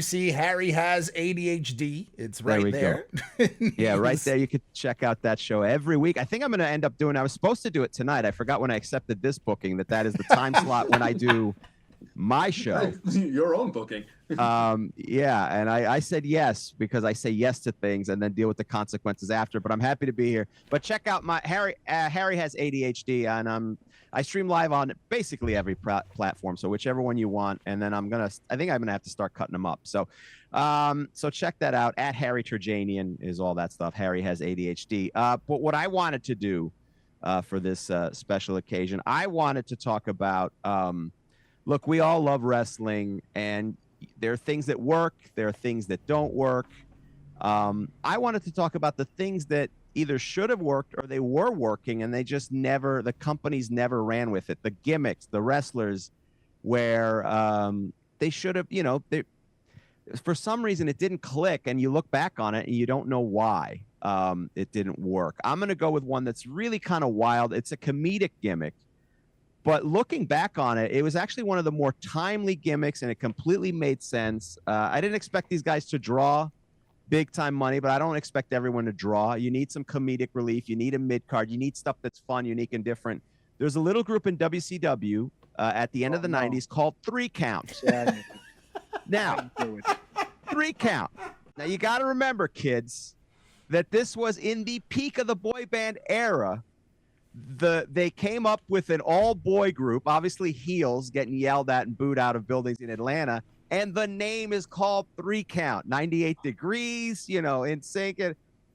see Harry Has ADHD. It's right there. Yeah, right there. You could check out that show every week. I think I'm going to end up doing, I was supposed to do it tonight. I forgot when I accepted this booking that is the time slot when I do my show. Your own booking. Yeah, and I said yes because I say yes to things and then deal with the consequences after. But I'm happy to be here. But check out my Harry Has ADHD, and I stream live on basically every platform, so whichever one you want. And then I think I'm gonna have to start cutting them up. So, so check that out. At Harry Terjanian is all that stuff. Harry Has ADHD. But what I wanted to do for this special occasion, I wanted to talk about. Look, we all love wrestling, and there are things that work. There are things that don't work. I wanted to talk about the things that either should have worked or they were working and they just never, the companies never ran with it. The gimmicks, the wrestlers, where they should have, for some reason it didn't click, and you look back on it and you don't know why it didn't work. I'm going to go with one that's really kind of wild. It's a comedic gimmick, but looking back on it, it was actually one of the more timely gimmicks, and it completely made sense. I didn't expect these guys to draw big time money, but I don't expect everyone to draw. You need some comedic relief. You need a mid card. You need stuff that's fun, unique, and different. There's a little group in WCW at the end of the 90s called 3 Count. Yeah. Now, 3 Count. Now, you got to remember, kids, that this was in the peak of the boy band era. They came up with an all-boy group, obviously heels getting yelled at and booed out of buildings in Atlanta. And the name is called 3 Count. 98 Degrees, in sync.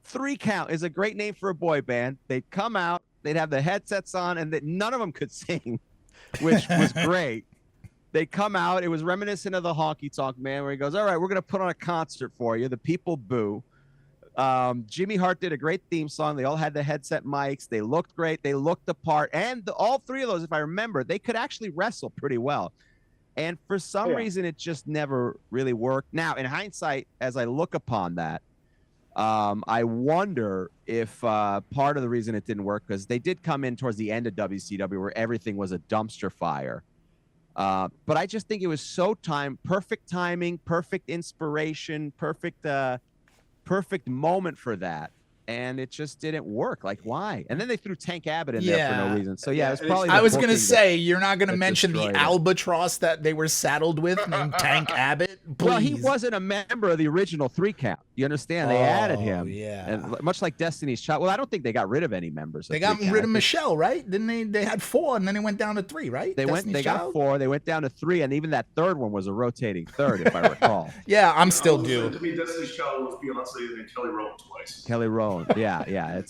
3 Count is a great name for a boy band. They'd come out, they'd have the headsets on, and none of them could sing, which was great. They'd come out. It was reminiscent of the Honky Tonk Man, where he goes, all right, we're going to put on a concert for you. The people boo. Jimmy Hart did a great theme song. They all had the headset mics. They looked great. They looked the part. And all three of those, if I remember, they could actually wrestle pretty well. And for some reason, it just never really worked. Now, in hindsight, as I look upon that, I wonder if part of the reason it didn't work, because they did come in towards the end of WCW where everything was a dumpster fire. But I just think it was perfect timing, perfect inspiration, perfect moment for that. And it just didn't work. Like, why? And then they threw Tank Abbott in there for no reason. So, yeah, it was probably. I was going to say, you're not going to mention the albatross that they were saddled with named Tank Abbott? Please. Well, he wasn't a member of the original 3 Count. You understand? They added him. Yeah. And much like Destiny's Child. Well, I don't think they got rid of any members. They got rid of Michelle, right? Didn't they? They had 4, and then they went down to 3, right? They got 4. They went down to 3, and even that third one was a rotating third, if I recall. Yeah, I'm still due. To me, Destiny's Child was Beyonce and Kelly Rowland twice. Kelly Rowland. Yeah.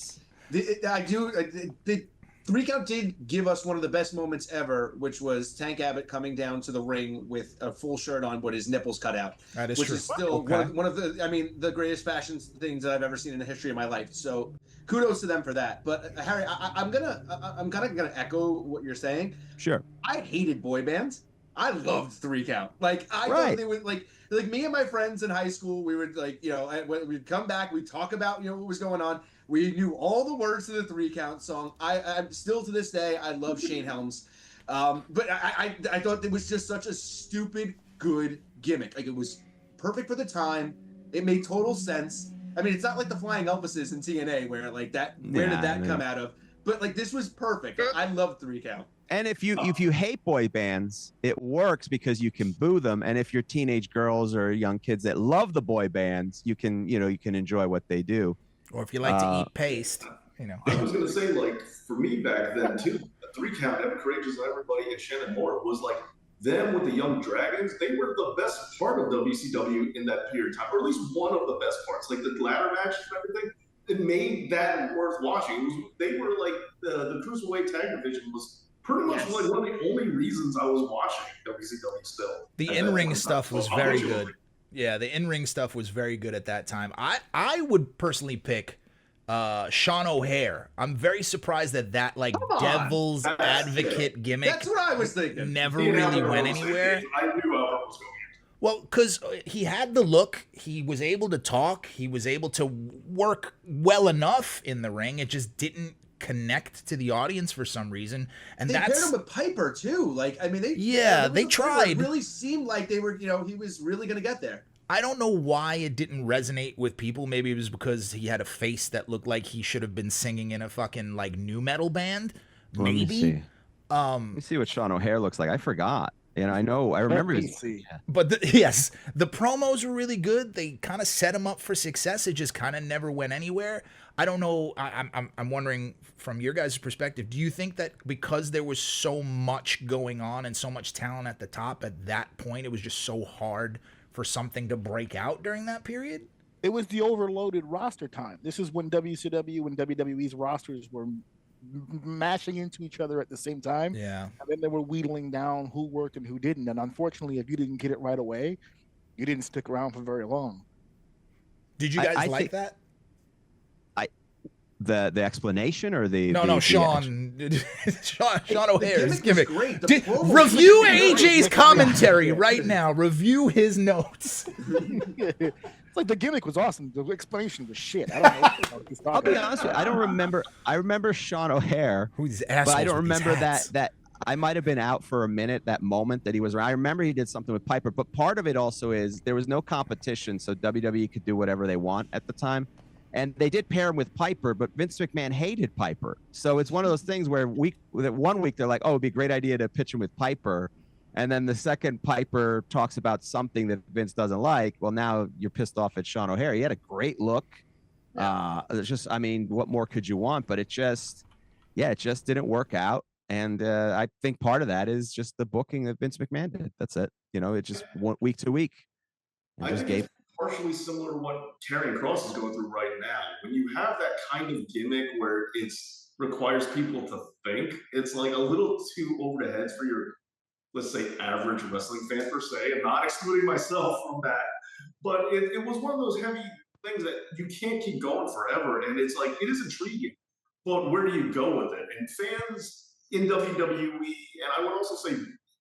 The 3 Count did give us one of the best moments ever, which was Tank Abbott coming down to the ring with a full shirt on, but his nipples cut out. That is which true. Is still one of the greatest fashion things that I've ever seen in the history of my life. So kudos to them for that. But Harry, I'm gonna echo what you're saying. Sure. I hated boy bands. I loved 3 Count. Like thought they would like me and my friends in high school. We would we'd come back. We'd talk about what was going on. We knew all the words to the 3 Count song. I'm still to this day, I love Shane Helms. But I thought it was just such a stupid good gimmick. Like, it was perfect for the time. It made total sense. I mean, it's not like the Flying Elvises in TNA where where did that come out of? But like, this was perfect. I love 3 Count. And if you hate boy bands, it works because you can boo them. And if you're teenage girls or young kids that love the boy bands, you can enjoy what they do. Or if you like to eat paste, I was going to say, like, for me back then, too, 3 Count, Evan Courageous, and everybody, and Shannon Moore was like, them with the Young Dragons, they were the best part of WCW in that period of time, or at least one of the best parts. Like, the ladder matches and everything, it made that worth watching. They were like, the Cruiserweight Tag Division was pretty much like one of the only reasons I was watching WCW still. The in-ring stuff was very good. Yeah, the in-ring stuff was very good at that time. I would personally pick Sean O'Hare. I'm very surprised that devil's advocate gimmick. That's what I was thinking. Never really went anywhere. I knew Albert was going. Well, because he had the look, he was able to talk, he was able to work well enough in the ring. It just didn't connect to the audience for some reason, and they paired him with Piper too. Like, I mean, they tried. It really seemed like they were, he was really going to get there. I don't know why it didn't resonate with people. Maybe it was because he had a face that looked like he should have been singing in a fucking like new metal band. Let me Maybe. see. Let me see what Sean O'Hare looks like. I forgot. And I remember his. But yes, the promos were really good. They kind of set him up for success. It just kind of never went anywhere. I don't know. I'm wondering from your guys' perspective, do you think that because there was so much going on and so much talent at the top at that point, it was just so hard for something to break out during that period? It was the overloaded roster time. This is when WCW and WWE's rosters were mashing into each other at the same time. Yeah. And then they were wheedling down who worked and who didn't. And unfortunately, if you didn't get it right away, you didn't stick around for very long. Did you guys I like think, that? The explanation or the Sean O'Hare's gimmick. Great. Review AJ's commentary right now. Review his notes. It's like the gimmick was awesome. The explanation was shit. I don't know what he's I'll talking be about. honest with you. I don't remember. I remember Sean O'Hare, Who's but I don't remember that I might have been out for a minute. That moment that he was around. I remember he did something with Piper, but part of it also is there was no competition, so WWE could do whatever they want at the time. And they did pair him with Piper, but Vince McMahon hated Piper. So it's one of those things where 1 week they're like, oh, it'd be a great idea to pitch him with Piper. And then the second Piper talks about something that Vince doesn't like, well, now you're pissed off at Sean O'Hare. He had a great look. It's just, I mean, what more could you want? But it just didn't work out. And I think part of that is just the booking that Vince McMahon did. That's it. You know, it just went week to week. I think it's partially similar to what Karrion Kross is going through right now. When you have that kind of gimmick where it requires people to think, it's like a little too over the heads for your, let's say, average wrestling fan per se. I'm not excluding myself from that, but it was one of those heavy things that you can't keep going forever. And it's like, it is intriguing, but where do you go with it? And fans in WWE, and I would also say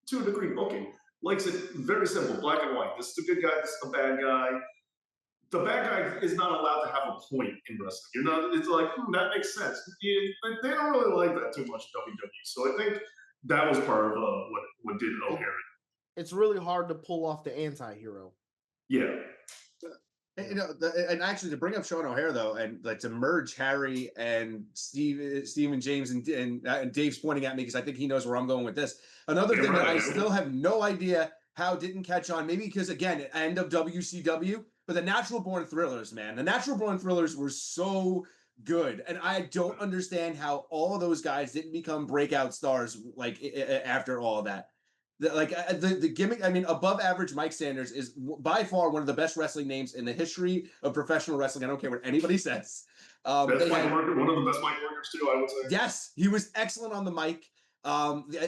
to a degree booking, likes it very simple, black and white. This is the good guy, this is the bad guy. The bad guy is not allowed to have a point in wrestling. You're not. It's like that makes sense. They don't really like that too much in WWE. So I think that was part of what did O'Hare. It's really hard to pull off the anti-hero. Yeah. And, you know, and actually to bring up Sean O'Hare though, and like to merge Harry and Stephen James and Dave's pointing at me because I think he knows where I'm going with this. Another thing that I still have no idea how it didn't catch on, maybe because again, end of WCW, but the Natural Born Thrillers, man, the Natural Born Thrillers were so good, and I don't understand how all of those guys didn't become breakout stars like after all of that. The gimmick, I mean, above average Mike Sanders is by far one of the best wrestling names in the history of professional wrestling. I don't care what anybody says. One of the best mic workers too, I would say. Yes, he was excellent on the mic.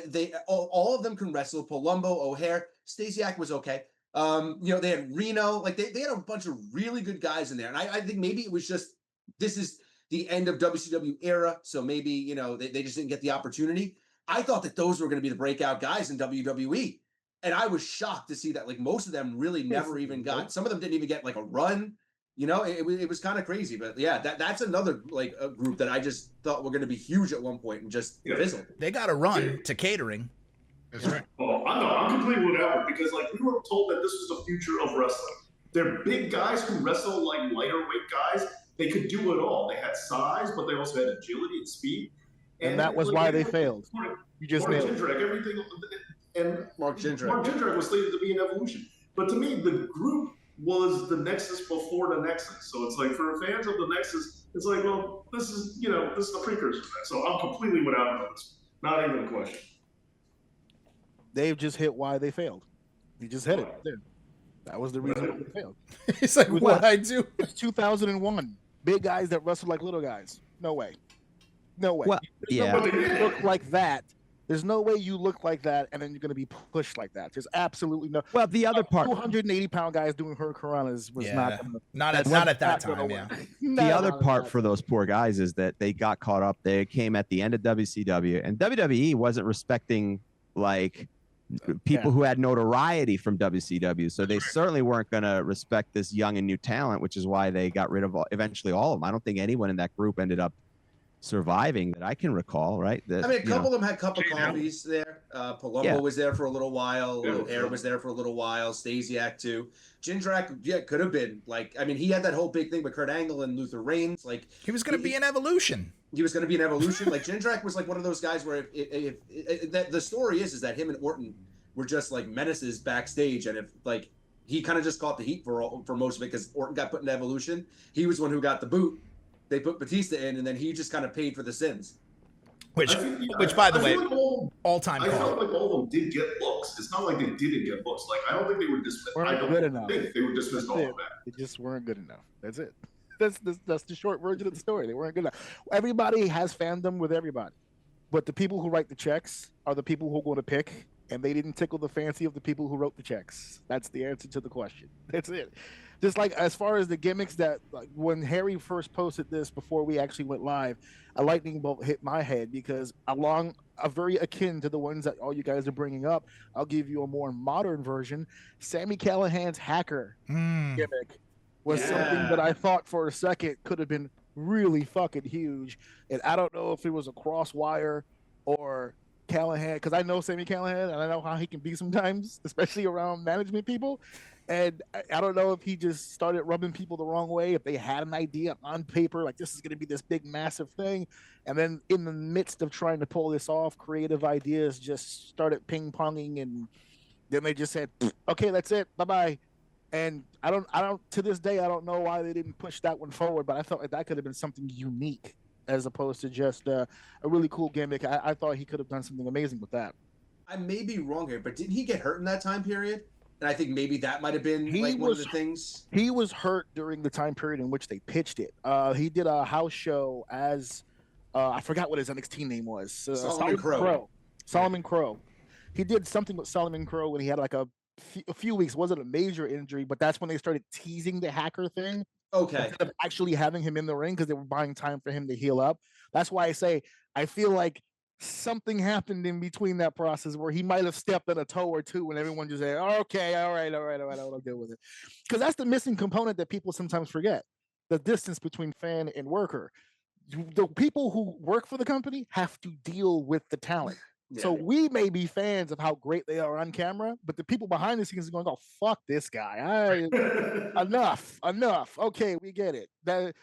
They all of them can wrestle. Palumbo, O'Hare, Stasiak was okay. You know, they had Reno, like they had a bunch of really good guys in there. And I think maybe it was just, this is the end of WCW era. So maybe, you know, they just didn't get the opportunity. I thought that those were going to be the breakout guys in WWE. And I was shocked to see that like most of them really never even got, some of them didn't even get like a run. You know, it was kind of crazy. But yeah, that's another like a group that I just thought were going to be huge at one point and just fizzled. They got a run to catering. That's right. Oh, I'm completely without it because like we were told that this was the future of wrestling. They're big guys who wrestle like lighter weight guys. They could do it all. They had size, but they also had agility and speed. And that was why they failed. You just nailed it. Everything, and Mark Jindrak. Mark Jindrak was slated to be an evolution. But to me, the group was the Nexus before the Nexus. So it's like for fans of the Nexus, it's like, well, this is the precursor to that. So I'm completely without it on this. Not even a question. Dave just hit why they failed. He just hit it there. That was the reason they failed. It's like, what I do? It's 2001. Big guys that wrestle like little guys. No way. No way. Well, yeah. No way you look like that. There's no way you look like that and then you're going to be pushed like that. There's absolutely no. Well, the other part, 280-pound guys doing hurricanranas was not at that time. Yeah. The other part for those poor guys is that they got caught up. They came at the end of WCW, and WWE wasn't respecting like people who had notoriety from WCW. So they certainly weren't going to respect this young and new talent, which is why they got rid of eventually all of them. I don't think anyone in that group ended up surviving that I can recall, right? That, I mean, a couple of them had cup of coffees there. Palumbo was there for a little while. O'Hare was there for a little while. Stasiak too. Jindrak, could have been like. I mean, he had that whole big thing with Kurt Angle and Luther Reigns. Like he was going to be an Evolution. He was going to be an Evolution. Like Jindrak was like one of those guys where if that the story is that him and Orton were just like menaces backstage, and if like he kind of just caught the heat for most of it because Orton got put in Evolution. He was one who got the boot. They put Batista in, and then he just kind of paid for the sins. Which, by the way, like all-time call. I felt like all of them did get looks. It's not like they didn't get looks. Like I don't think they were dismissed. I don't think they were dismissed all the way. They just weren't good enough. That's it. That's the short version of the story. They weren't good enough. Everybody has fandom with everybody, but the people who write the checks are the people who are going to pick, and they didn't tickle the fancy of the people who wrote the checks. That's the answer to the question. That's it. Just like as far as the gimmicks that like, when Harry first posted this before we actually went live, a lightning bolt hit my head because along a very akin to the ones that all you guys are bringing up, I'll give you a more modern version. Sami Callihan's hacker gimmick was something that I thought for a second could have been really fucking huge. And I don't know if it was a cross wire or Callahan, because I know Sami Callihan and I know how he can be sometimes, especially around management people. And I don't know if he just started rubbing people the wrong way, if they had an idea on paper, like this is going to be this big, massive thing. And then in the midst of trying to pull this off, creative ideas just started ping-ponging. And then they just said, okay, that's it. Bye-bye. And I don't, to this day, I don't know why they didn't push that one forward, but I felt like that could have been something unique as opposed to just a really cool gimmick. I thought he could have done something amazing with that. I may be wrong here, but didn't he get hurt in that time period? And I think maybe that might have been one of the things. He was hurt during the time period in which they pitched it. He did a house show as I forgot what his NXT name was. Solomon Crow. Solomon Crow. He did something with Solomon Crow when he had like a few weeks. Wasn't a major injury, but that's when they started teasing the hacker thing. Okay. Instead of actually having him in the ring because they were buying time for him to heal up. That's why I say I feel like something happened in between that process where he might have stepped on a toe or two and everyone just said, oh, okay, all right, I'll deal with it. Because that's the missing component that people sometimes forget, the distance between fan and worker. The people who work for the company have to deal with the talent. Yeah. So we may be fans of how great they are on camera, but the people behind the scenes are going, "Oh, fuck this guy! Enough! Okay, we get it." That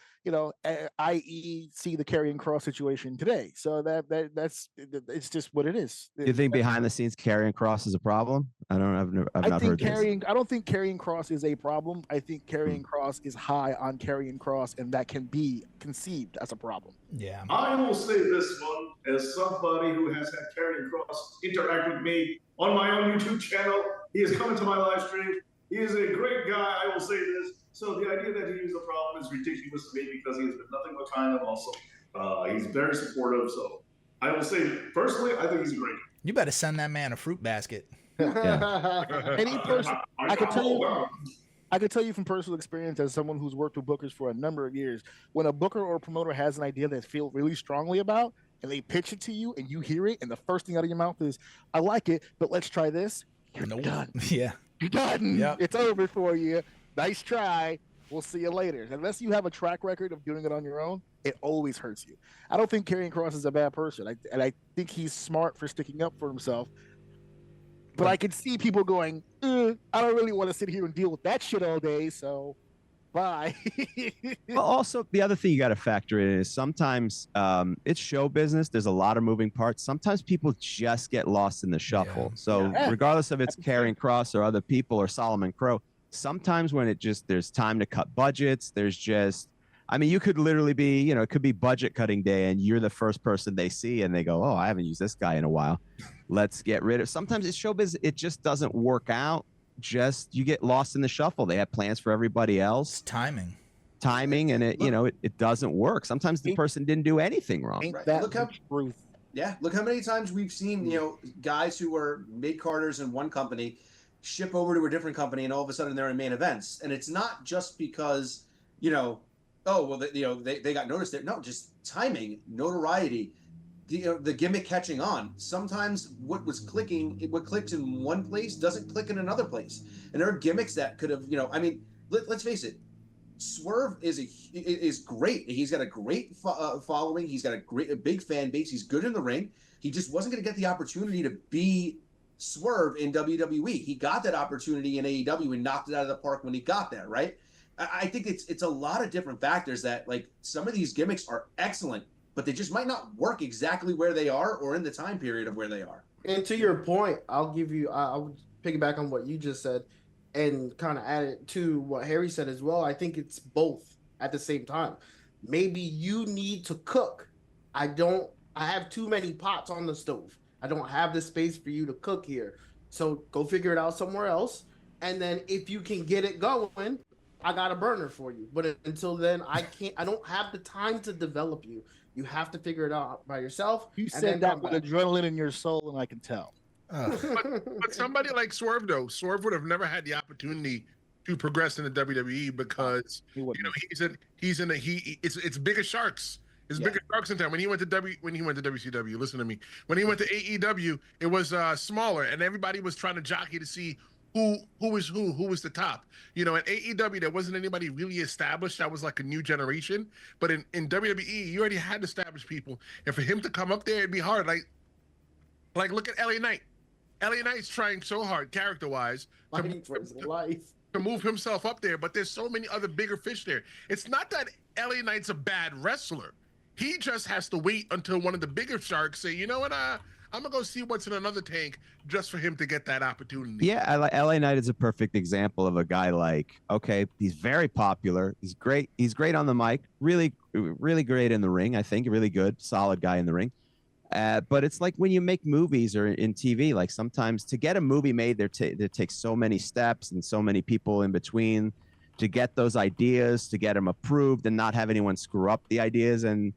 i.e., see the Karrion Kross situation today. So that's it's just what it is. You think behind the scenes Karrion Kross is a problem? I've not heard this. I don't think Karrion Kross is a problem. I think Karrion Kross is high on Karrion Kross, and that can be conceived as a problem. Yeah. I will say this one as somebody who has had Karrion Kross interact with me on my own YouTube channel. He has come into my live stream. He is a great guy. I will say this. So the idea that he is a problem is ridiculous to me because he has been nothing but kind and also he's very supportive. So I will say personally, I think he's great. You better send that man a fruit basket. Yeah. Any person, I could tell you from personal experience as someone who's worked with bookers for a number of years, when a booker or a promoter has an idea they feel really strongly about and they pitch it to you and you hear it and the first thing out of your mouth is, I like it, but let's try this. You're done. Yeah. You're done. Yep. It's over for you. Nice try. We'll see you later. Unless you have a track record of doing it on your own, it always hurts you. I don't think Karrion Kross is a bad person. I think he's smart for sticking up for himself. But I can see people going, I don't really want to sit here and deal with that shit all day, so bye. Well, also, the other thing you got to factor in is sometimes it's show business. There's a lot of moving parts. Sometimes people just get lost in the shuffle. Yeah. So regardless of it's Karrion Kross or other people or Solomon Crow, sometimes when there's time to cut budgets, you could literally be, it could be budget cutting day and you're the first person they see and they go, oh, I haven't used this guy in a while. Let's get rid of. Sometimes it's showbiz. It just doesn't work out. You get lost in the shuffle. They have plans for everybody else. It's timing, and it doesn't work. Sometimes the person didn't do anything wrong. Look how many times we've seen, guys who were mid-carders in one company ship over to a different company and all of a sudden they're in main events. And it's not just because, they got noticed there. No, just timing, notoriety, the gimmick catching on. Sometimes what clicks in one place doesn't click in another place. And there are gimmicks that could have, let's face it. Swerve is great. He's got a great following. He's got a big fan base. He's good in the ring. He just wasn't going to get the opportunity to be Swerve in WWE. He got that opportunity in AEW and knocked it out of the park when he got there, right? I think it's a lot of different factors that, like, some of these gimmicks are excellent, but they just might not work exactly where they are or in the time period of where they are. And to your point, I'll piggyback on what you just said and kind of add it to what Harry said as well. I think it's both at the same time. Maybe you need to cook. I have too many pots on the stove. I don't have the space for you to cook here. So go figure it out somewhere else. And then if you can get it going, I got a burner for you. But until then, I don't have the time to develop you. You have to figure it out by yourself. You said that with adrenaline in your soul, and I can tell. But somebody like Swerve, though, Swerve would have never had the opportunity to progress in the WWE because it's bigger sharks. It's bigger sharks in town. When he went to WCW, listen to me. When he went to AEW, it was smaller, and everybody was trying to jockey to see who was the top. You know, at AEW, there wasn't anybody really established. That was like a new generation. But in WWE, you already had established people, and for him to come up there, it'd be hard. Like look at LA Knight. LA Knight's trying so hard, character-wise, to move himself up there, but there's so many other bigger fish there. It's not that LA Knight's a bad wrestler. He just has to wait until one of the bigger sharks say, you know what, I'm gonna go see what's in another tank just for him to get that opportunity. Yeah, LA Knight is a perfect example of a guy like, okay, he's very popular. He's great. He's great on the mic. Really, really great in the ring. I think really good, solid guy in the ring. But it's like when you make movies or in TV, like sometimes to get a movie made, there takes so many steps and so many people in between to get those ideas, to get them approved and not have anyone screw up the ideas. And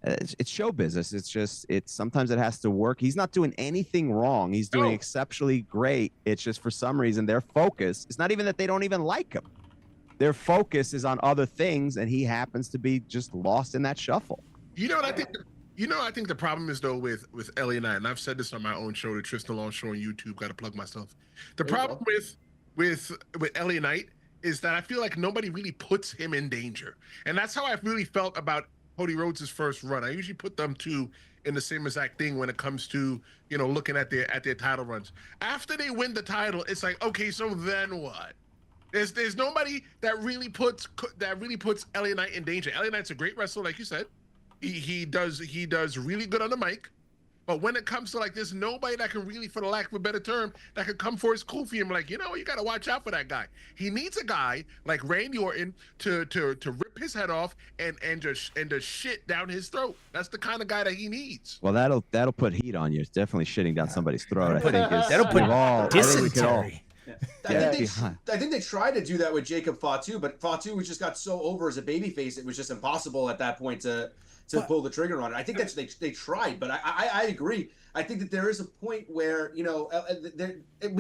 it's show business. It's sometimes it has to work. He's not doing anything wrong. He's doing exceptionally great. It's just for some reason their focus, it's not even that they don't even like him. Their focus is on other things, and he happens to be just lost in that shuffle. You know what I think? I think the problem is, though, with LA Knight, and I've said this on my own show, the Tristen Long Show on YouTube, got to plug myself. The problem with LA Knight is that I feel like nobody really puts him in danger. And that's how I really felt about Cody Rhodes' first run. I usually put them two in the same exact thing when it comes to, looking at their title runs. After they win the title, it's like, okay, so then what? There's nobody that really puts LA Knight in danger. LA Knight's a great wrestler, like you said. He does really good on the mic, but when it comes to like there's nobody that can really, for the lack of a better term, that could come for his kufi and be like, you got to watch out for that guy. He needs a guy like Randy Orton to rip his head off and just shit down his throat. That's the kind of guy that he needs. Well, that'll put heat on you. It's definitely shitting down somebody's throat. I think that'll put dysentery. I think they tried to do that with Jacob Fatu, but Fatu just got so over as a babyface, it was just impossible at that point to pull the trigger on it. I think they tried, but I agree. I think that there is a point where we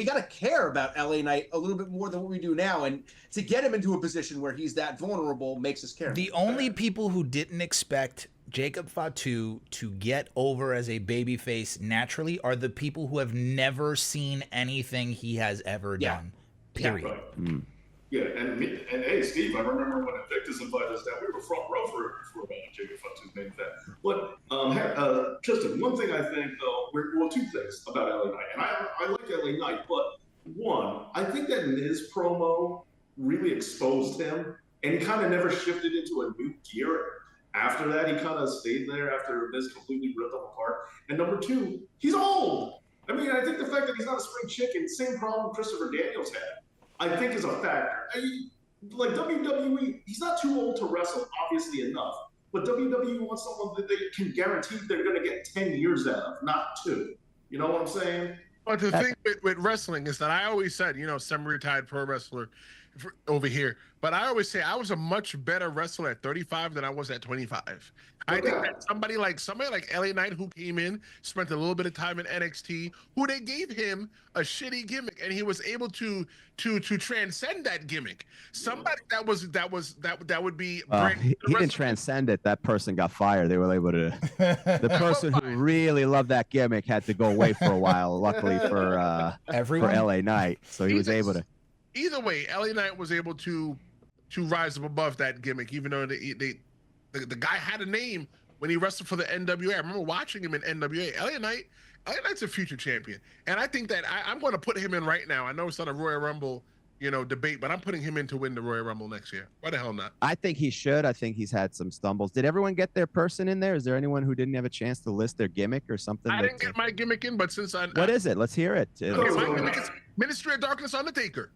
got to care about LA Knight a little bit more than what we do now, and to get him into a position where he's that vulnerable makes us care. The only people who didn't expect Jacob Fatu to get over as a babyface naturally are the people who have never seen anything he has ever done. Period. Yeah, and hey, Steve, I remember when Invictus invited us down, we were front row for Jacob Fatu's main event. But Tristan, one thing I think though, two things about LA Knight, and I like LA Knight, but one, I think that Miz promo really exposed him, and he kind of never shifted into a new gear. After that, he kind of stayed there after Miz completely ripped him apart. And number two, he's old. I mean, I think the fact that he's not a spring chicken, same problem Christopher Daniels had, I think is a factor. Like WWE, he's not too old to wrestle, obviously enough. But WWE wants someone that they can guarantee they're going to get 10 years out of, not 2. You know what I'm saying? But the thing with wrestling is that I always said, semi-retired pro wrestler over here, but I always say I was a much better wrestler at 35 than I was at 25. I think that somebody like LA Knight, who came in, spent a little bit of time in NXT, who they gave him a shitty gimmick, and he was able to transcend that gimmick. Somebody that would be. He didn't transcend it. That person got fired. They were able to. The person who really loved that gimmick had to go away for a while. Luckily for LA Knight, so he was able to. Either way, LA Knight was able to to rise up above that gimmick, even though the guy had a name when he wrestled for the NWA. I remember watching him in NWA. LA Knight's a future champion, and I think that I'm going to put him in right now. I know it's not a Royal Rumble, debate, but I'm putting him in to win the Royal Rumble next year. Why the hell not? I think he should. I think he's had some stumbles. Did everyone get their person in there? Is there anyone who didn't have a chance to list their gimmick or something? I didn't get my gimmick in, but since what is it? Let's hear it. Okay, my gimmick is Ministry of Darkness Undertaker.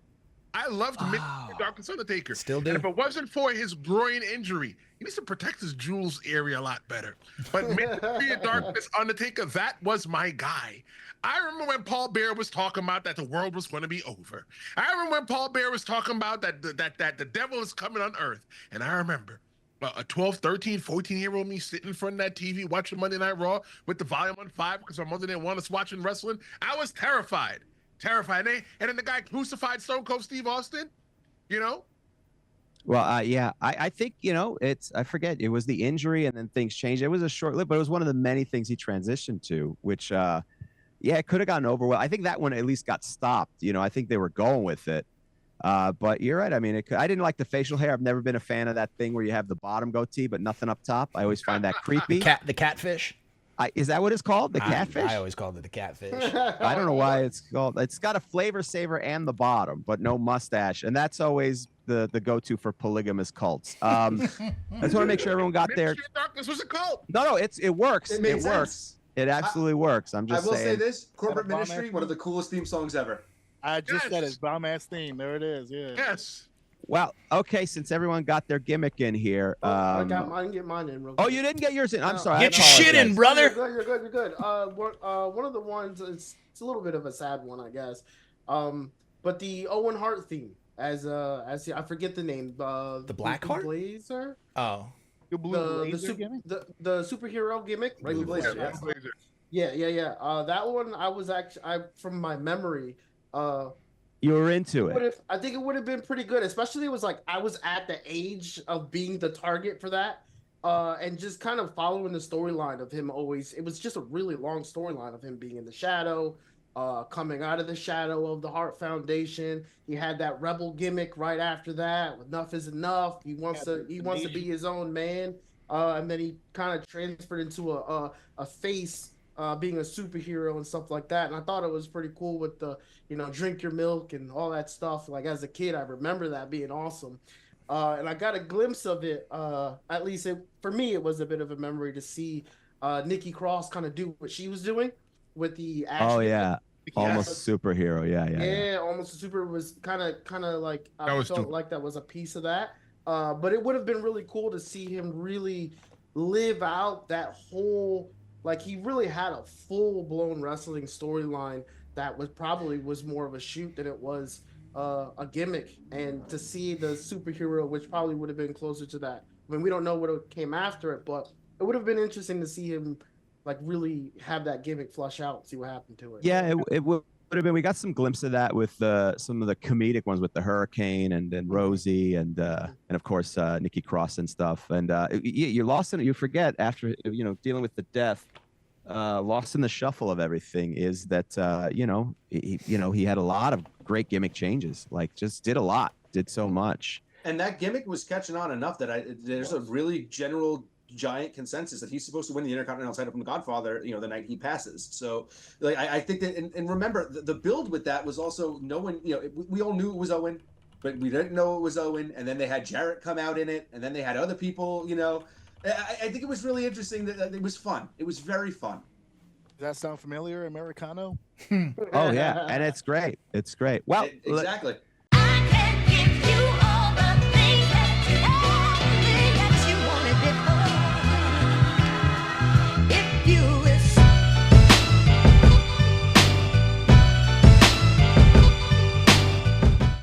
I loved Ministry of Darkness Undertaker. Still do. And if it wasn't for his groin injury, he needs to protect his jewels area a lot better. But Ministry of Darkness Undertaker, that was my guy. I remember when Paul Bearer was talking about that the world was going to be over. I remember when Paul Bearer was talking about that the devil is coming on earth. And I remember a 12, 13, 14-year-old me sitting in front of that TV watching Monday Night Raw with the volume on 5 because my mother didn't want us watching wrestling. I was terrified. And then the guy crucified Stone Cold Steve Austin, Well, yeah, I think, I forget, it was the injury and then things changed. It was a short lived, but it was one of the many things he transitioned to, which, it could have gotten over well. I think that one at least got stopped. I think they were going with it. But you're right. I mean, I didn't like the facial hair. I've never been a fan of that thing where you have the bottom goatee, but nothing up top. I always find that creepy. The catfish. Is that what it's called? The catfish? I always called it the catfish. I don't know why it's called. It's got a flavor saver and the bottom, but no mustache. And that's always the go-to for polygamous cults. I just want to make sure everyone got there. Darkness was a cult. No, it works. It works. It absolutely works. I'm just saying. I will say this: Corporate Ministry, one of the coolest theme songs ever. I just said it's bomb ass theme. There it is. Yeah. Yes. Well, okay, since everyone got their gimmick in here. I got mine. Get mine in real quick. Oh, you didn't get yours in. I'm sorry. Get your shit in, brother. You're good. One of the ones, it's a little bit of a sad one, I guess. But the Owen Hart theme, as I forget the name. The Black Heart Blazer. Oh. The superhero gimmick, right? Blue Blazer, Yeah. That one I was from my memory. You were into it. I think it would have been pretty good, especially it was like I was at the age of being the target for that, and just kind of following the storyline of him always. It was just a really long storyline of him being in the shadow, coming out of the shadow of the Hart Foundation. He had that rebel gimmick right after that. Enough is enough. He wants to be his own man, and then he kind of transferred into a face. Being a superhero and stuff like that, and I thought it was pretty cool with the drink your milk and all that stuff. Like as a kid, I remember that being awesome, and I got a glimpse of it. At least for me, it was a bit of a memory to see Nikki Cross kind of do what she was doing with the action. Oh yeah, almost superhero. Yeah. Almost a super was kind of like I felt like that was a piece of that. But it would have been really cool to see him really live out that whole. Like he really had a full-blown wrestling storyline that was more of a shoot than it was a gimmick. And to see the superhero, which probably would have been closer to that. I mean, we don't know what came after it, but it would have been interesting to see him like really have that gimmick flush out, see what happened to it. Yeah, it would have been. We got some glimpse of that with some of the comedic ones with the Hurricane and Rosie and of course Nikki Cross and stuff. And you lost in it. You forget after dealing with the death. Lost in the shuffle of everything is that he had a lot of great gimmick changes. Like just did so much. And that gimmick was catching on enough that there's a really general giant consensus that he's supposed to win the Intercontinental title from the Godfather, the night he passes. So, like, I think that, and remember, the build with that was also no one, we all knew it was Owen, but we didn't know it was Owen. And then they had Jarrett come out in it, and then they had other people, I think it was really interesting that it was fun. It was very fun. Does that sound familiar, Americano? Oh yeah, and it's great. It's great. Well, exactly.